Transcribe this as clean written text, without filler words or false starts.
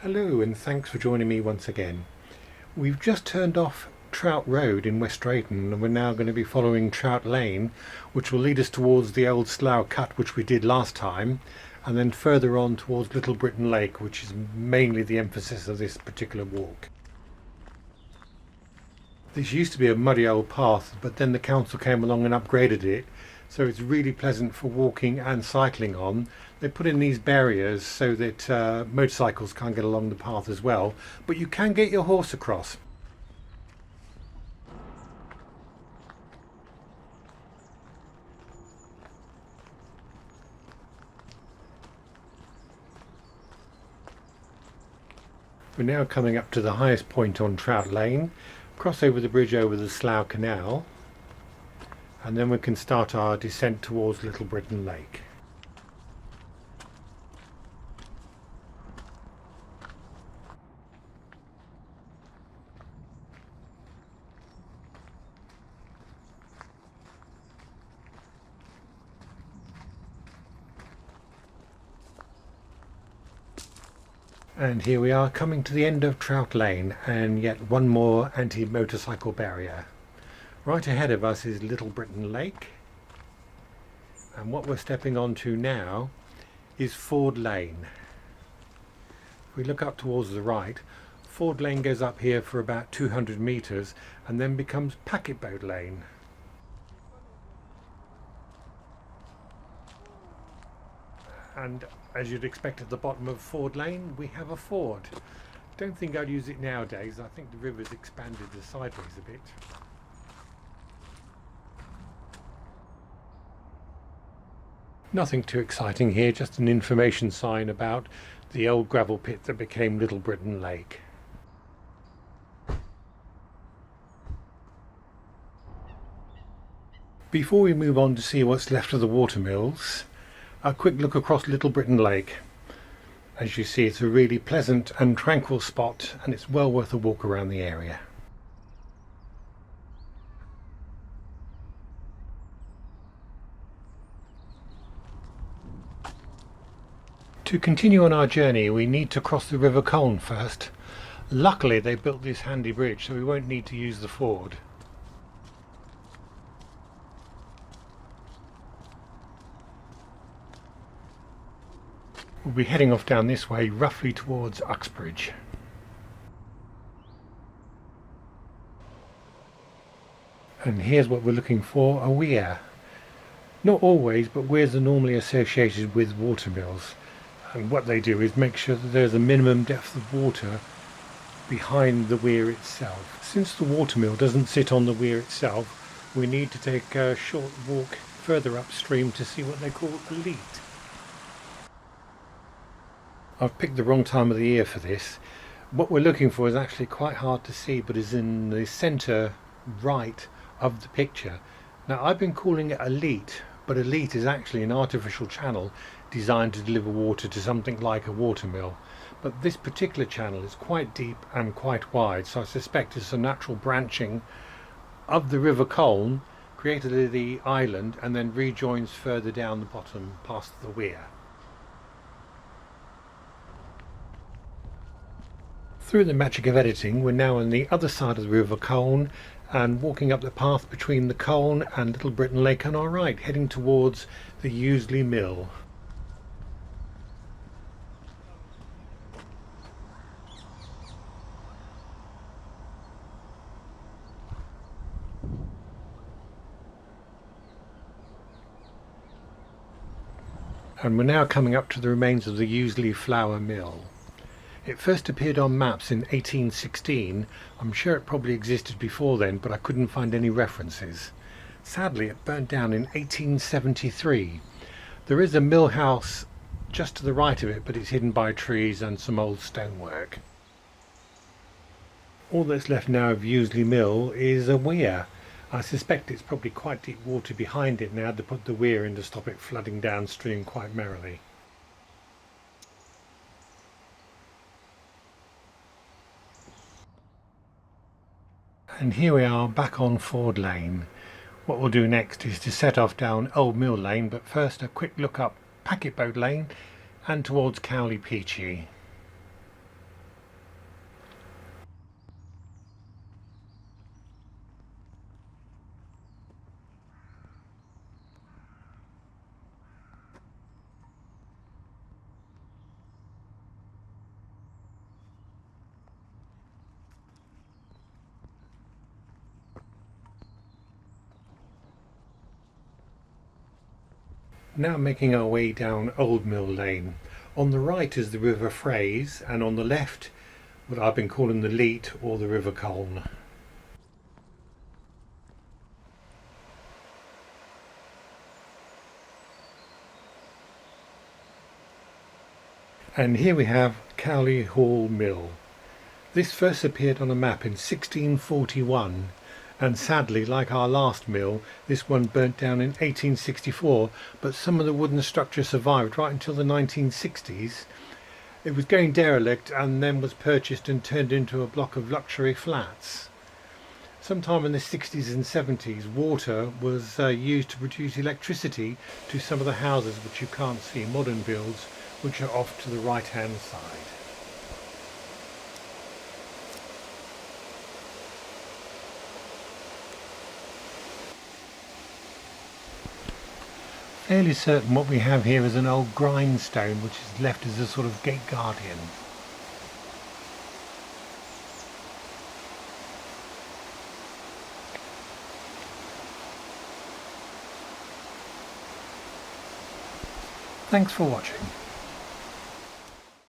Hello and thanks for joining me once again. We've just turned off Trout Road in West Drayton and we're now going to be following Trout Lane, which will lead us towards the old Slough Cut which we did last time, and then further on towards Little Britain Lake, which is mainly the emphasis of this particular walk. This used to be a muddy old path, but then the council came along and upgraded it, so it's really pleasant for walking and cycling on. They put in these barriers so that motorcycles can't get along the path as well, but you can get your horse across. We're now coming up to the highest point on Trout Lane, cross over the bridge over the Slough Canal, and then we can start our descent towards Little Britain Lake. And here we are coming to the end of Trout Lane, and yet one more anti-motorcycle barrier. Right ahead of us is Little Britain Lake, and what we're stepping onto now is Ford Lane. If we look up towards the right, Ford Lane goes up here for about 200 metres and then becomes Packet Boat Lane. And as you'd expect at the bottom of Ford Lane, we have a ford. Don't think I'd use it nowadays. I think the river's expanded the sideways a bit. Nothing too exciting here, just an information sign about the old gravel pit that became Little Britain Lake. Before we move on to see what's left of the watermills, a quick look across Little Britain Lake. As you see, it's a really pleasant and tranquil spot, and it's well worth a walk around the area. To continue on our journey, we need to cross the River Colne first. Luckily they built this handy bridge, so we won't need to use the ford. We'll be heading off down this way, roughly towards Uxbridge. And here's what we're looking for, a weir. Not always, but weirs are normally associated with watermills. And what they do is make sure that there's a minimum depth of water behind the weir itself. Since the watermill doesn't sit on the weir itself, we need to take a short walk further upstream to see what they call a leat. I've picked the wrong time of the year for this. What we're looking for is actually quite hard to see, but is in the centre right of the picture. Now I've been calling it a leat, but a leat is actually an artificial channel designed to deliver water to something like a watermill. But this particular channel is quite deep and quite wide, so I suspect it's a natural branching of the River Colne, created the island, and then rejoins further down the bottom past the weir. Through the magic of editing, we're now on the other side of the River Colne and walking up the path between the Colne and Little Britain Lake on our right, heading towards the Useley Mill. And we're now coming up to the remains of the Useley Flour Mill. It first appeared on maps in 1816. I'm sure it probably existed before then, but I couldn't find any references. Sadly, it burnt down in 1873. There is a mill house just to the right of it, but it's hidden by trees and some old stonework. All that's left now of Useley Mill is a weir. I suspect it's probably quite deep water behind it now to put the weir in to stop it flooding downstream quite merrily. And here we are back on Ford Lane. What we'll do next is to set off down Old Mill Lane, but first a quick look up Packet Boat Lane and towards Cowley Peachy. Now making our way down Old Mill Lane. On the right is the River Fraze, and on the left what I've been calling the Leat or the River Colne. And here we have Cowley Hall Mill. This first appeared on a map in 1641, and sadly, like our last mill, this one burnt down in 1864, but some of the wooden structure survived right until the 1960s. It was going derelict and then was purchased and turned into a block of luxury flats. Sometime in the 60s and 70s, water was used to produce electricity to some of the houses which you can't see, modern builds, which are off to the right hand side. Fairly certain what we have here is an old grindstone which is left as a sort of gate guardian. Thanks for watching.